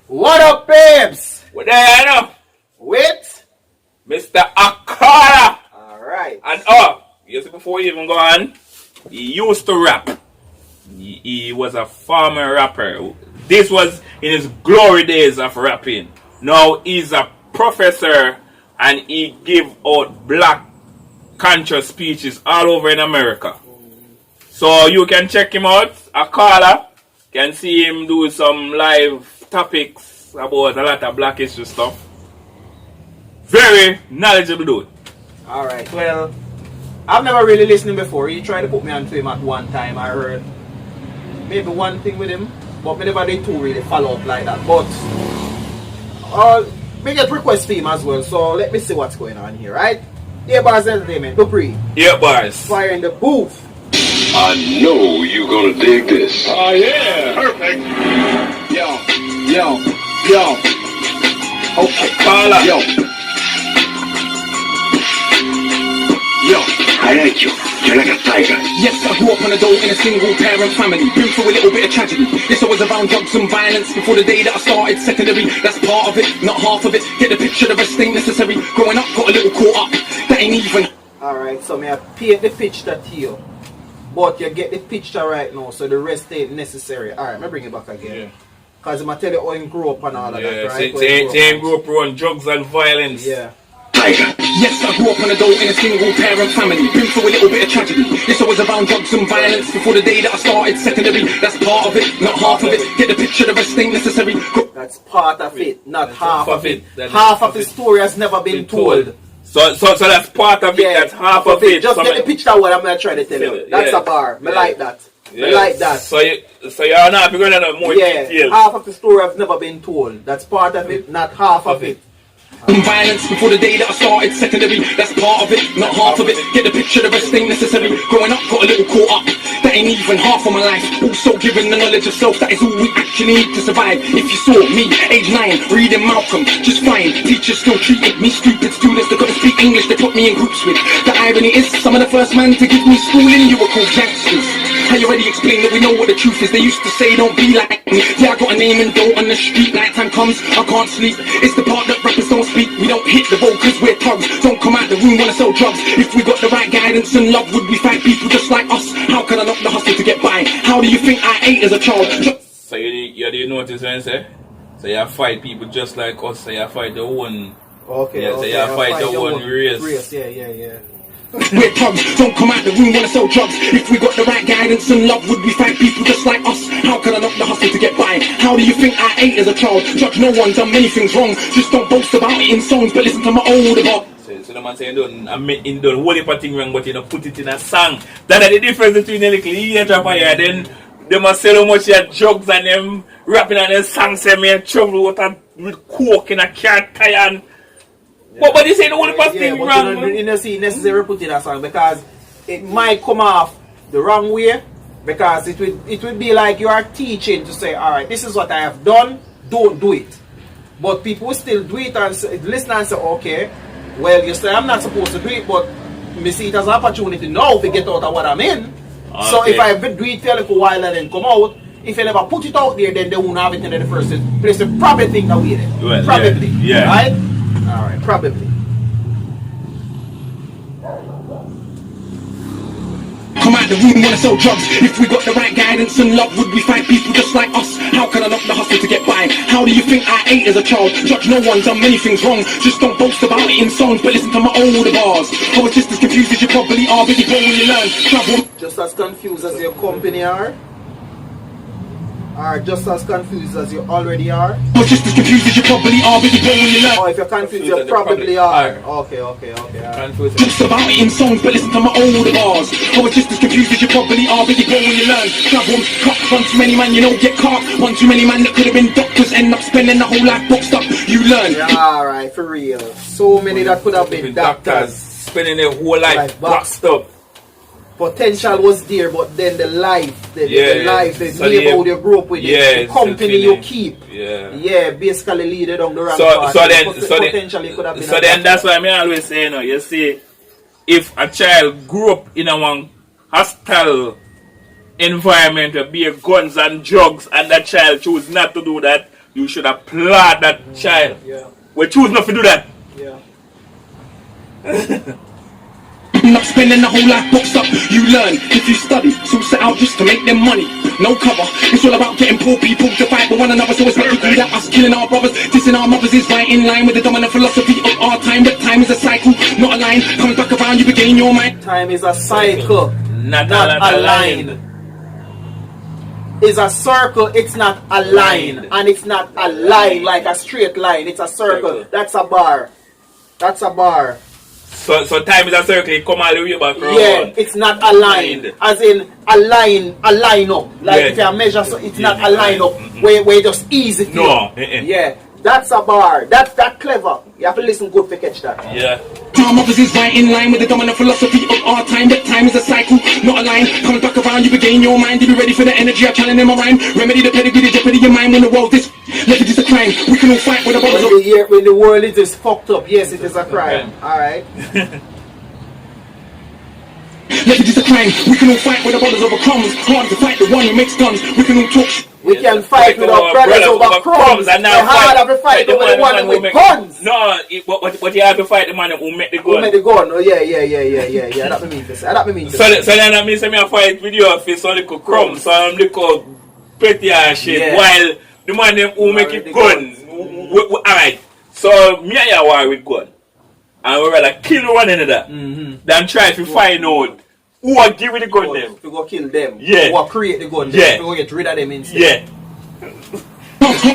What up, babes? What there, you know? With Mr. Akara. Alright. And you see, before he even go on, he used to rap. He was a former rapper. This was in his glory days of rapping. Now he's a professor and he give out black conscious speeches all over in America. So you can check him out. Akala. Can see him do some live topics about a lot of black history stuff. Very knowledgeable dude. Alright, well, I've never really listened to him before. He tried to put me onto him at one time. I heard maybe one thing with him, but me never did too really follow up like that. But me get requests for him as well, so let me see what's going on here, right? Yeah, Bars Entertainment, Dupree. Yeah, Bars. Fire in the booth. I know you're gonna dig this. Oh, yeah. Perfect. Yo. Okay. Akala. Yo. I like you. You're like a tiger. Yes, I grew up on a dole in a single parent family. Been through a little bit of tragedy. Yes, I was around drugs and violence before the day that I started secondary. That's part of it, not half of it. Get the picture, the rest ain't necessary. Growing up, got a little caught up. That ain't even. Alright, so me I paint the picture to you. But you get the picture right now, so the rest ain't necessary. Alright, me bring it back again. Because I'm tell you how he grew up and all of that, right? He grew up around drugs and violence. Yeah. Tiger. Yes, I grew up on a dole in a single parent family. Been through a little bit of tragedy. Yes, I was around drugs and violence before the day that I started secondary. That's part of it, not half of it. Get the picture, the rest ain't necessary. That's part of it, not half of it. That's Half of the story has never been told. So that's part of it, that's half of it. Just get the picture what I'm going to try to tell you. That's a bar. Me like that. Me like that. So you're not going to know more details. Half of the story has never been told. That's part of it, not half of it. Violence before the day that I started secondary. That's part of it, not half of it. Get the picture, the rest ain't necessary. Growing up, got a little caught up. That ain't even half of my life. Also given the knowledge of self, that is all we actually need to survive. If you saw me, age 9, reading Malcolm, just fine. Teachers still treated me stupid. Students that couldn't speak English, they put me in groups with. The irony is, some of the first men to give me schooling, you were called gangsters. I already explained that we know what the truth is. They used to say don't be like me. Yeah, I got a name and dough on the street. Nighttime comes, I can't sleep. It's the part that rappers don't speak. We don't hit the ball cause we're thugs. Don't come out the room wanna sell drugs. If we got the right guidance and love, would we fight people just like us? How can I not the hustle to get by? How do you think I ate as a child? So you did notice when I say? So you fight people just like us. So you fight the one. Okay, yeah, so you fight the one race. Yeah. We're thugs, don't come out the room wanna sell drugs. If we got the right guidance and love, would we fight people just like us? How can I not the hustle to get by? How do you think I ate as a child? Judge no one, done many things wrong. Just don't boast about it in songs, but listen to my older boy. So the man saying he done whole heap of thing wrong, but you know put it in a song. That's the difference between the little idiot rapper here. Then they must sell how much your drugs and them rapping and them songs say me trouble with coke in a car tire and but they say the only thing wrong. You know, see, necessary put in a song because it might come off the wrong way. Because it would be like you are teaching to say, alright, this is what I have done, don't do it. But people will still do it and listen and say, okay, well, you say I'm not supposed to do it, but me see it as an opportunity now to get out of what I'm in. Okay. So if I do it for a little while and then come out, if you never put it out there, then they won't have it in the first place. They probably think that we did. Well, probably. Yeah. Right? Alright, probably. Come out the room wanna sell drugs. If we got the right guidance and love, would we fight people just like us? How can I not the hustle to get by? How do you think I ate as a child? Judge no one, done many things wrong. Just don't boast about it in songs, but listen to my older bars. I was just as confused as you probably are, but you grow when you learn. Travel. Just as confused as your company are just as confused as you already are. I was just as confused as you probably are, but you grow when you learn. Oh, if you're confused, you probably are. Okay. Just about it in songs, but listen to my older bars. I was just as confused as you probably are, but you grow when you learn. Travel, cut, one too many man, you know, get caught. One too many man that could have been doctors, end up spending the whole life boxed up. You learn. Yeah, alright, for real. So many that could have been doctors. Spending their whole life boxed up. Potential was there, but then the life, the neighborhood you grew up with, the company you keep, basically lead it on the wrong path. Potentially could have been. So then that's why I always say, you know, you see, if a child grew up in a one hostile environment where be guns and drugs, and that child choose not to do that, you should applaud that child. Yeah. We choose not to do that. Yeah. Not spending the whole life boxed up. You learn if you study. So set out just to make them money. No cover. It's all about getting poor people to fight for one another. So it's what we do that. Us killing our brothers, dissing our mothers is right in line with the dominant philosophy of our time. But time is a cycle, not a line. Comes back around, you regain your mind. Time is a cycle, Not a line. It's a circle, it's not a line. And it's not a line like a straight line. It's a circle. That's a bar. That's a bar. So time is a circle, it come all the way back around. Yeah, it's not a line. As in a line up. Like if you measure, so it's not a line up where you just easy feel. No. Yeah, that's a bar. That's that clever. You have to listen good to catch that. Yeah. Our mothers is right in line with the dominant philosophy of our time. That time is a cycle, not a line. Comes back around, you regain your mind. You be ready for the energy, I'm channeling in my rhyme. Remedy the pedigree, the jeopardy your mind. When the world is left, is a crime. We can all fight with the brothers of when the world is just fucked up, yes, it is a crime. Alright. left, is a crime. We can all fight with the brothers over crumbs. Hard to fight the one who makes guns. We can all talk We can fight with our brothers over crumbs. And now hard to fight over the one with guns. No, what you have to fight the man who make the gun. Who make the gun? Oh yeah. That me mean to say. That me mean to say. So then that means I fight with you if it's only crumbs, so I'm little petty and shit. Yeah. While the man them who make it gun. Alright. So me and you war with gun. And we rather kill one another than try to find out who are giving the gun them. To go kill them. Yeah. Who are create the gun. Yeah. To go get rid of them instead. Yeah.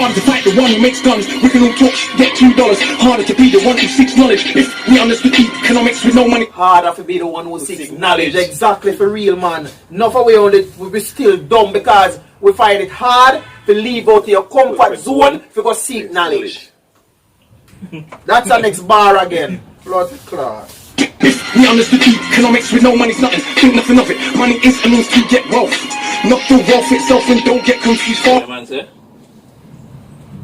hard to fight the one who makes guns. We can all talk, get $2. Harder to be the one who seeks knowledge. If we understood economics with no money. Harder to be the one who seeks knowledge. Exactly, for real, man. Not for we on it, we be still dumb because we find it hard to leave out your comfort zone to go seek knowledge. That's our next bar again. Blood clot. If we understood economics with no money's nothing, think nothing of it. Money is a means to get wealth, not the wealth itself, and don't get confused for. Man say,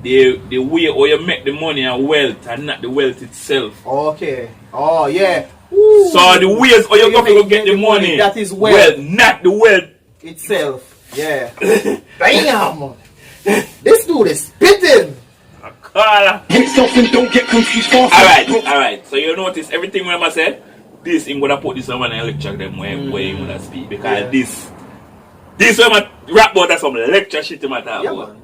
the way how you make the money and wealth and not the wealth itself. Okay. Oh yeah. Ooh. So the ways how you go get the money, that is wealth, not the wealth itself. Yeah. Damn. This dude is spitting. Akala. Itself and don't get confused for. Alright. So you notice everything when I said this, I'm gonna put this on and lecture them where I'm gonna speak because this when I rap about that some lecture shit in my talk about.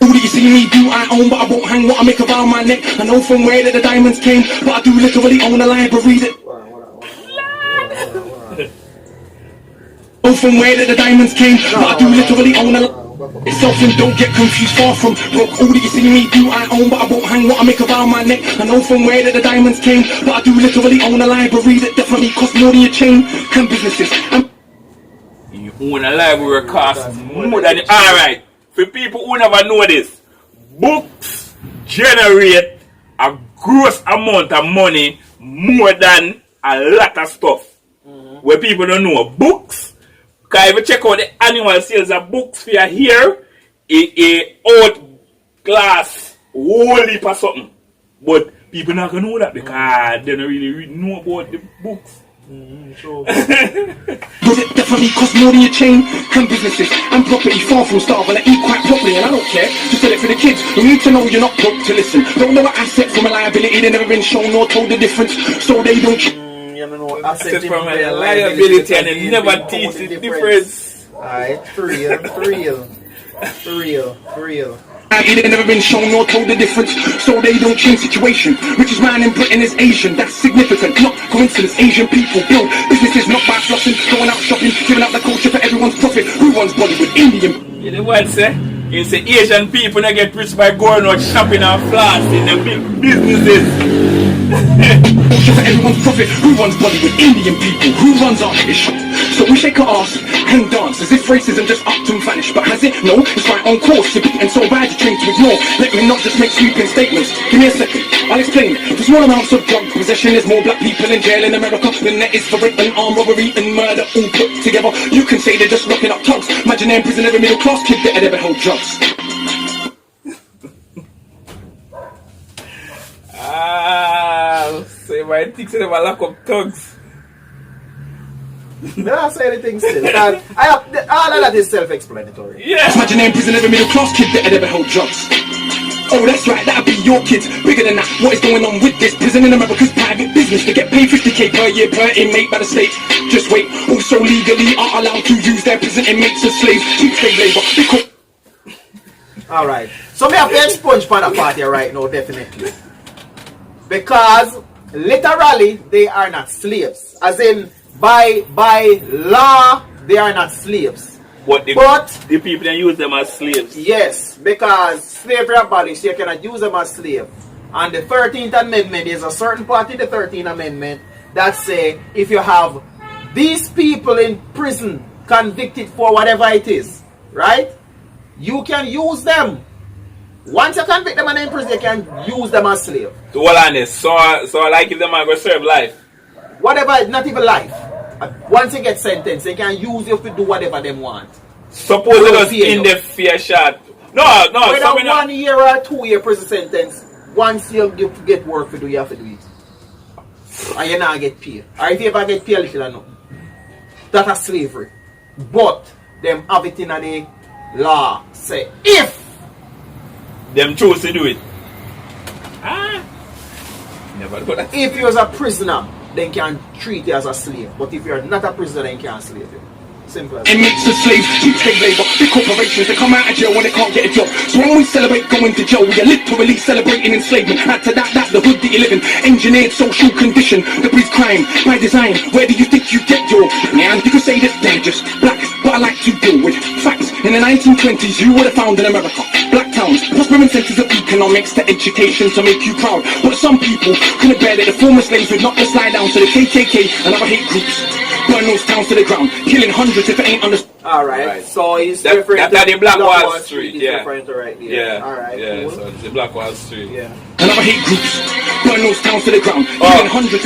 All that you see me do, I own, but I won't hang what I make around my neck. I know from where that the diamonds came, but I do literally own a library that. Oh, from where that the diamonds came, but I do literally own a. Itself and don't get confused, far from broke. All that you see me do, I own, but I won't hang what I make around my neck. I know from where that the diamonds came, but I do literally own a library that definitely costs more than your chain and businesses. You own a library cost more than it. Alright, for people who never know this, books generate a gross amount of money more than a lot of stuff. Where people don't know books. Because if you check out the annual sales of books for your here, it outclass whole heap of something. But people not gonna know that because they don't really know about the books. But it definitely costs more than your chain and businesses and property. Far from starving, I eat quite properly and I don't care. Just sell it for the kids. You need to know you're not broke to listen. Don't know what asset from a liability. They never been shown or told the difference, so they don't. Asset from a liability and they never teach the difference. Alright, for real. They never been shown or told the difference, so they don't change situation. Richest man in Britain is Asian, that's significant, not coincidence. Asian people build businesses not by flossing, going out shopping, giving out the culture for everyone's profit. Who runs Bollywood? Indian. You know what say? You say Asian people not get rich by going out shopping and flossing and big businesses. For everyone's profit, who runs Bollywood? Indian people. Who runs our ish? So we shake our ass and dance as if racism just up to vanish. But has it? No, it's right on course to be, and so bad you train to ignore. Let me not just make sweeping statements. Give me a second, I'll explain. For small amounts of drug possession, there's more black people in jail in America than there is for rape and armed robbery and murder all put together. You can say they're just locking up thugs. Imagine they're in prison, every middle class kid that ever held drugs. So my thinks they never lock up thugs. Don't say anything still. All of that is self-explanatory. Yeah. Imagine in prison every middle class kid that had ever held drugs. Oh, that's right, that'll be your kids. Bigger than that, what is going on with this? Prison in America's private business. They get paid 50k per year per inmate by the state. Just wait, also legally are allowed to use their prison inmates as slaves. Cheap slave labor. Alright. So me have to expunge for that part here right now, definitely. Because literally they are not slaves. As in by law they are not slaves. But the people that use them as slaves. Yes, because slavery abolished, you cannot use them as slave. And the 13th Amendment, is a certain part in the 13th Amendment that say if you have these people in prison convicted for whatever it is, right? You can use them. Once you convict them and in prison, you can use them as slave. So hold on this. So like if them are going to serve life. Whatever, not even life. Once you get sentenced, they can use you to do whatever they want. Suppose it was in the fair shot. No. Whether 1 year or 2 year prison sentence, once you get work to do, you have to do it. And you not get paid. Or if you ever get paid, little or nothing. That's a slavery. But them have it in the law. Say if them choose to do it. Never do that. If you're a prisoner, then can treat you as a slave. But if you're not a prisoner, then can't slave you. Simple as that. Inmates as slaves, cheap slave labor. Big corporations that come out of jail when they can't get a job. So when we celebrate going to jail, we are literally celebrating enslavement. Add to that, the hood that you live in. Engineered social condition that breeds crime by design. Where do you think you get your man? You could say that they're just black, but I like to deal with facts. In the 1920s, you would have found in America black towns, prospering centers of economics to education to make you proud. But some people couldn't bear that the former slaves would not just slide down to the KKK and other hate groups. Burn those towns to the ground, killing hundreds if it ain't understood. Alright, so he's that, referring that to the Black Wall Street, He's referring to right there. Yeah. Alright, yeah, cool. so it's the Black Wall Street. Yeah. And other hate groups. Burn those towns to the ground, killing hundreds if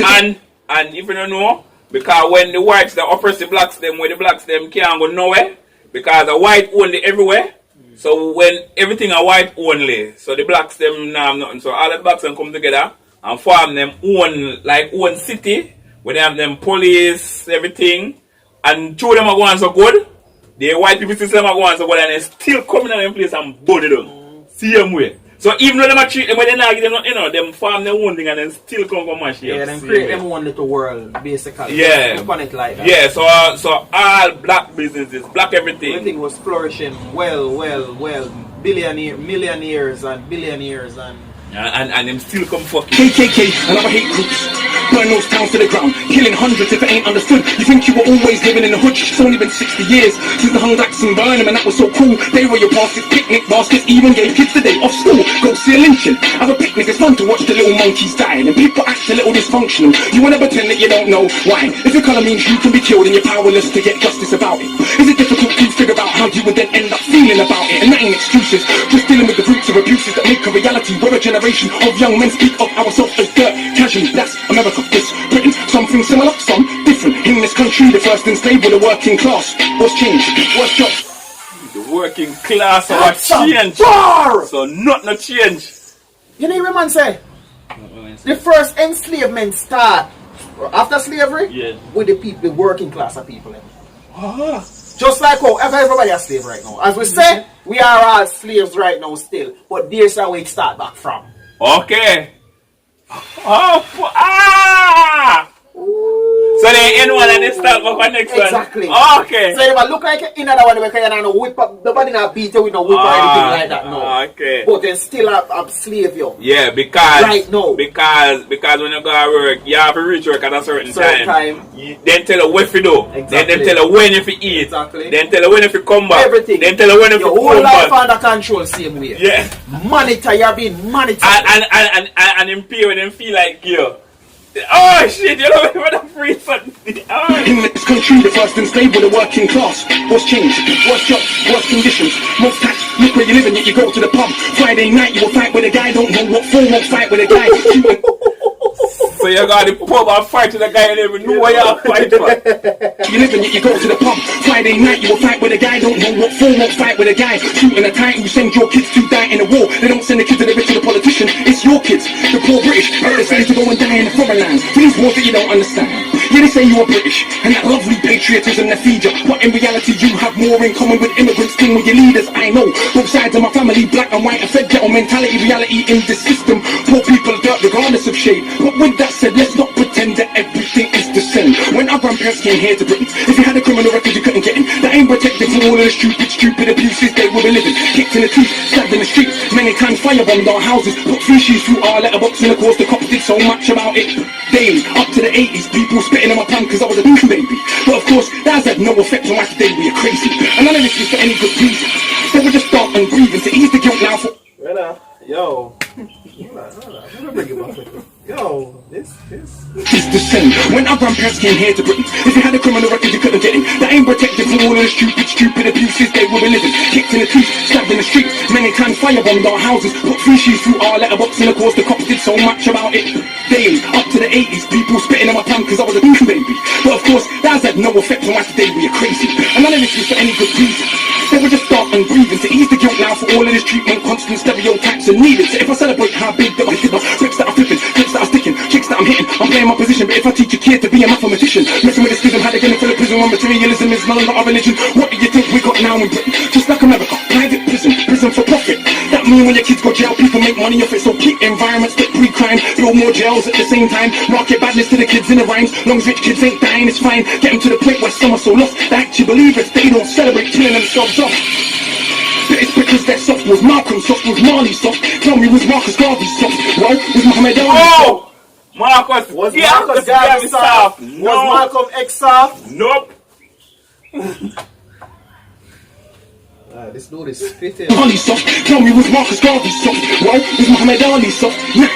and if you don't know, because when the whites that oppress the blacks them, where the blacks them can't go nowhere, because the white only everywhere. So when everything are white only, so the blacks them now have nothing. So all the blacks them come together and form them own city, where they have them police, everything, and two of them are going so good. The white people system are going so good, and they still coming in them place and burn them. Same way. So even though them treat them when they not give them nothing, them form their own thing and then still come mash here. Yeah, them create them one little world basically. Yeah. Look on it like that. Yeah, so all black businesses, black everything. Everything was flourishing well, millionaires and billionaires and them still come fucking. KKK and other hate groups. Burn those towns to the ground, killing hundreds if it ain't understood. You think you were always living in the hood? It's only been 60 years since the hung blacks and burned them, and that was so cool. They were your baskets, picnic baskets, even gave kids the day off school. Go see a lynching, have a picnic, it's fun to watch the little monkeys die, and people act a little dysfunctional. You wanna pretend that you don't know why? If your colour means you can be killed and you're powerless to get justice about it, is it difficult to figure out how you would then end up feeling about it? And that ain't excuses, just dealing with the roots of abuses that make a reality. We're a generation of young men speak of ourselves as dirt casually. That's America, this Britain. Something similar, some different. In this country, the first enslaved were the working class. What's changed? What's jobs? The working class are change. So not change. you know what man say? The first enslavement start after slavery with the people, the working class of people. Just like how everybody is slave right now. As we say, we are all slaves right now still. But there's how it start back from. Okay. So they end one and they start back on next exactly. one. Okay. So if I look like another one because you don't whip up, nobody not beat you with no whip or anything like that. No. Okay. But then still I'm slave you. Yeah, because right now. Because when you go to work, you have to reach work at a certain time. Then tell you what to do. Exactly. Then tell you when if you eat. Exactly. Then tell you when if you come back. Everything. Then tell you when if you come come back. Your whole life under control same way. Yeah. Monitor, you're being monitored. And in pay when them feel like you. Oh shit, you know what I'm free something. In this country, the first enslaved were the working class. What's changed? Worse jobs, worse conditions. Most tax, look where you live and yet you go to the pub. Friday night you will fight with a guy, don't know what for, won't fight with a guy. So So you got the pub and fight with a guy and never know what you fight for. You live and yet you go to the pub. Friday night you will fight with a guy, don't know what for, won't fight with a guy. Shooting a titan, you send your kids to die in a war. They don't send the kids to the rich or the politician, it's your kids. The poor British, they say to go and die in a foreign land. For these wars that you don't understand. Yeah, they say you are British, and that lovely patriotism that feeds you. But in reality you have more in common with immigrants than with your leaders. I know, both sides of my family, black and white, a fed ghetto mentality, reality in this system. Poor people are dirt regardless of shade. But with that said, let's not pretend that everything is the same. When our grandparents came here to Britain, if you had a criminal record you couldn't get in. That ain't protected from all of the stupid abuses they will be living. Kicked in the teeth, stabbed in the streets, many times firebombed our houses. Put feces through our letterbox, and of course the cops did so much about it. Daily, up to the 80s, people spitting on my tongue cause I was a baby. But of course, that has had no effect on my today, we are crazy. And none of this is for any good reason. They were just dark and grieving to ease the guilt now for... Yo. Yo, this. It's the same. When our grandparents came here to Britain, if you had a criminal record you couldn't get in. That ain't protected from all of the stupid abuses they will be living. Kicked in the teeth, stabbed in the streets, many times firebombed our houses. Put feces through our letterbox, and of course the cops did so much about it. Daily, up to the 80s, people spitting on my tongue cause I was a baby. But of course, that has had no effect on my today, we are crazy. And none of this is for any good reason. They were just dark and grieving to ease the guilt now for all of this treatment, constant stereotypes are needed. So if I celebrate how big that I did, bricks that I'm flipping, clips that I'm sticking, kicks that I'm hitting, I'm playing my position. But if I teach a kid to be a mathematician, messing with the schism, how they getting full of prison on materialism is none of our religion. What do you think we got now in Britain? Just like America, private prison for profit. That mean when your kids go jail, people make money off it. So keep environments that pre-crime, build more jails at the same time. Market badness to the kids in the rhymes. Long as rich kids ain't dying, it's fine. Get them to the point where some are so lost they actually believe it. They don't celebrate killing themselves off. But it's because they're soft. Was Malcolm soft? Was Marley soft? Tell me, was Marcus Garvey soft? Well, was Muhammad Ali soft? Marcus! Was Marcus Garvey soft? No. Was Malcolm X soft? Nope! This dude is spitting. Ali soft? Tell me, was Marcus Garvey soft? Well, was Muhammad Ali soft? Nah,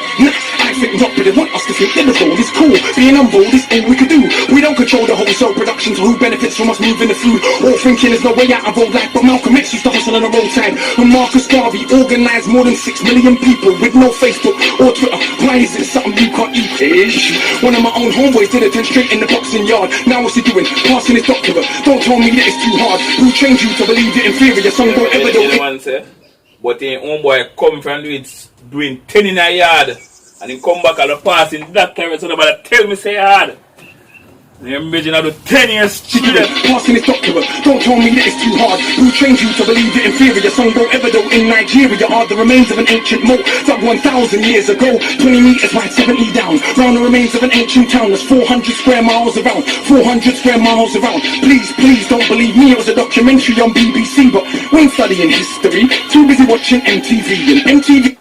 I think not, but they want us to think that the goal is cool. Being humble is all we could do. We don't control the wholesale production, so who benefits from us moving the food? All thinking there's no way out of old life, but Malcolm X used to hustle on the roadside. And Marcus Garvey organised more than 6 million people with no Facebook or Twitter. Why is it something you can't eat? Ish. One of my own homeboys did it 10 straight in the boxing yard. Now what's he doing? Passing his doctorate. Don't tell me that it's too hard. Who trained you to believe you're inferior? Some don't ever do it. But the homeboy come from doing 10 in a yard. And he come back and the passing that time, so nobody tell me say hard. You imagine I do 10 years student. Passing his doctorate, don't tell me that it's too hard. Who trained you to believe you're inferior? Some don't ever do. In Nigeria are the remains of an ancient moat dug 1,000 years ago, 20 meters wide, 70 down. Round the remains of an ancient town that's 400 square miles around. 400 square miles around. Please don't believe me, it was a documentary on BBC. But we ain't studying history, too busy watching MTV. And MTV...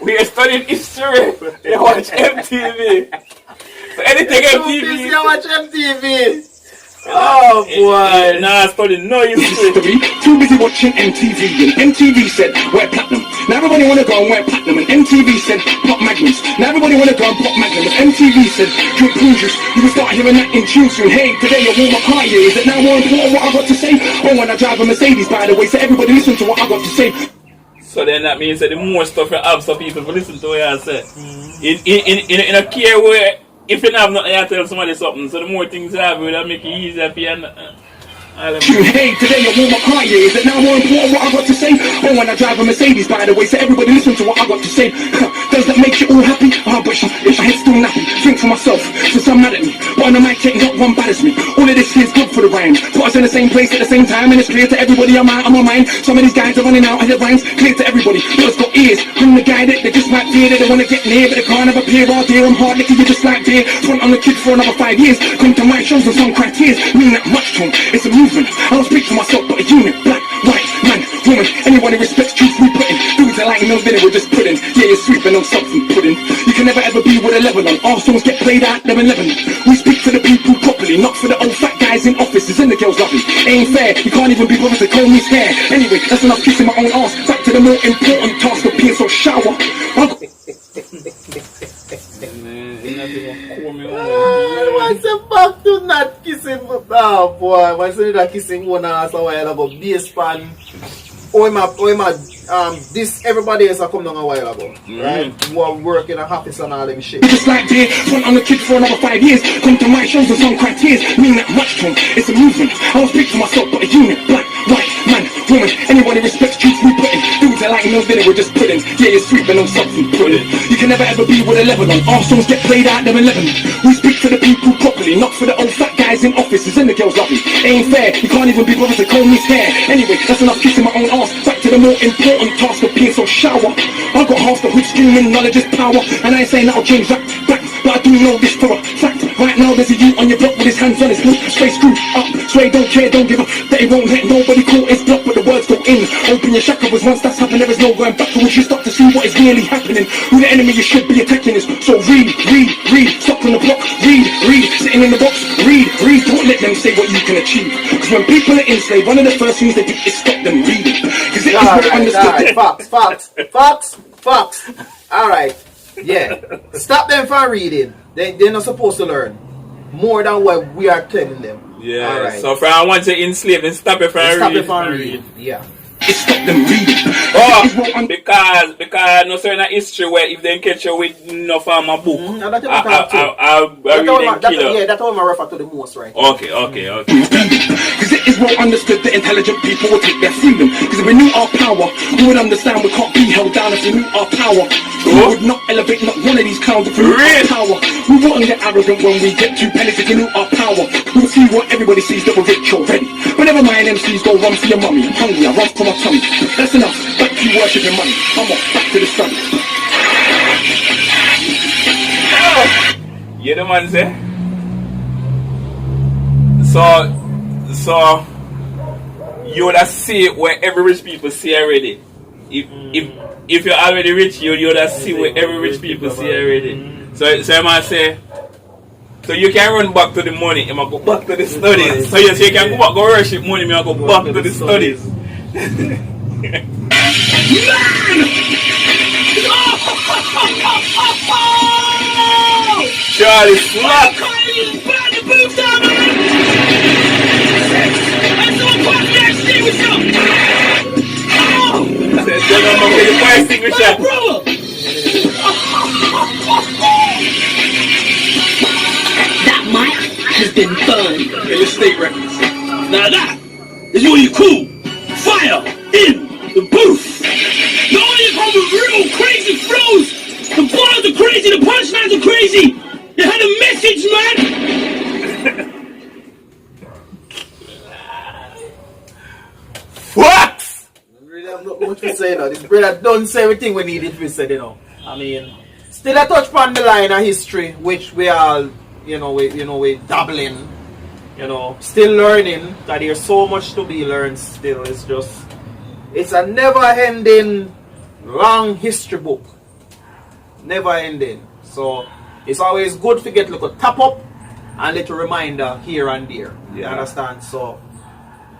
We are studying history. They watch MTV. So anything MTV. You watch MTV. Oh boy. Nah, studying no history. Too busy watching MTV. And MTV said, wear platinum. Now everybody wanna go and wear platinum. And MTV said, pop magnums. Now everybody wanna go and pop magnum. And MTV said, drink prune juice. You will start hearing that in tune soon. Hey, today I warm up car, yeah. Is it now more important what I got to say? Oh, when I drive a Mercedes, by the way. So everybody listen to what I got to say. So then that means that the more stuff you have, some people will listen to what you say. In a care where, if you don't have nothing, you tell somebody something. So the more things you have, it will make it easier for you. Hey, today I warm up car, yeah. Is it now more important what I got to say? Oh, when I drive a Mercedes, by the way. So everybody listen to what I got to say. Does that make you all happy? Oh, but if I head still nappy, think for myself, since I'm mad at me. But on the mic, not one batters me. All of this is good for the rhymes. Put us in the same place at the same time, and it's clear to everybody I'm my mind. Some of these guys are running out of their rhymes. Clear to everybody, but it's got ears. I'm the guy that they just like beer, that they wanna get near, but they can't have a peer. Oh dear, I'm hard liquor, you just like beer. Front on the kids for another 5 years. Come to my shows and some cry tears. Mean that much to them, it's a movement. I don't speak for myself, but a unit. Black, white, man, woman. Anyone who respects truth we put in. Dudes are like no dinner, we're just pudding. Yeah, you're sweeping on something pudding. You can never ever be with a level on. Our songs get played out there in Lebanon. We speak for the people properly, not for the old fat guys in offices and the girls lovely. Ain't fair, you can't even be bothered to comb his hair. Anyway, that's enough kissing my own ass. Back to the more important task of being so shower. What's the back to not kissing? Oh boy, what's the not kissing one ass a while about bass pan? this everybody else come down a while ago, right? Who are working a office and all them shit. Just like there, front on the kids for another 5 years. Come to my shows and some cry tears. Mean that much to 'em. It's a movement. I don't speak to myself, but a unit. Black, white, man, woman. Anyone who respects truth we put in. Dudes are like no dinner, we're just pudding. Yeah, you're sweet, but no substance pudding. You can never ever be with a level on. Our songs get played out them 11. We speak for the people properly, not for the old fat guys in offices and the girls lovely. Ain't fair, you can't even be bothered to comb his hair. Anyway, that's enough kissing my own ass. Back to the more important task of being so shower. I've got half the hood screaming knowledge is power. And I ain't saying that'll change that back, but I do know this for a fact. Right now there's a youth on your block with his hands on his loop. Stay screwed up, so he don't care, don't give up. That he won't let nobody call his block, but the words go in. Open your chakras, once that's happened there is no going backwards. You start to see what is really happening. Who the enemy you should be attacking is. So read, stop on the block. Read, sitting in the box. Read, don't let them say what you can achieve. Because when people are enslaved, one of the first things they do is stop them reading. Because it is very understood. Facts. Alright. Yeah. Stop them from reading. They're not supposed to learn more than what we are telling them. Yeah. Alright. So if I want to enslave, then stop it from reading. Yeah. Stop them reading. Oh, because no certain history where if they catch you with no farm a book, That's what I refer to the most, right? Okay. Because it is well understood that intelligent people will take their freedom. Because if we knew our power, we would understand we can't be held down. If we knew our power, we would not elevate not one of these clowns. If we knew our power, we wouldn't get arrogant when we get 2 pennies. If we knew our power, we would see what everybody sees that we're rich already. But never mind, MCs go run for your mummy. I'm hungry, I run for my tummy. That's enough, back to you worshipping money. I'm off, back to the study. You the man say? So you would have see where every rich people see already. If you're already rich, you would have see where every rich people see already. So I might say, so you can run back to the money, you might go back to the studies. So you can go back, go worship money, you might go back to the studies. Charlie Slack! That mic has been burned. Yeah, your state records. Now that is what you call fire in the booth. The audience come with real crazy flows. The bars are crazy, the punchlines are crazy. You had a message, man. What? Really have not much to say now. This brother done say everything we needed to say, you know. I mean, still a touch upon the line of history, which we all, we dabbling, still learning. That there's so much to be learned still. It's a never-ending, long history book. Never-ending. So it's always good to get a little tap up and little reminder here and there. You understand? So,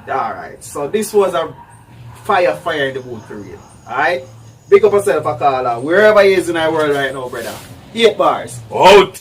alright. So this was a fire in the boot for real. Alright? Big up yourself, Akala. Wherever he is in our world right now, brother. 8 bars. Out.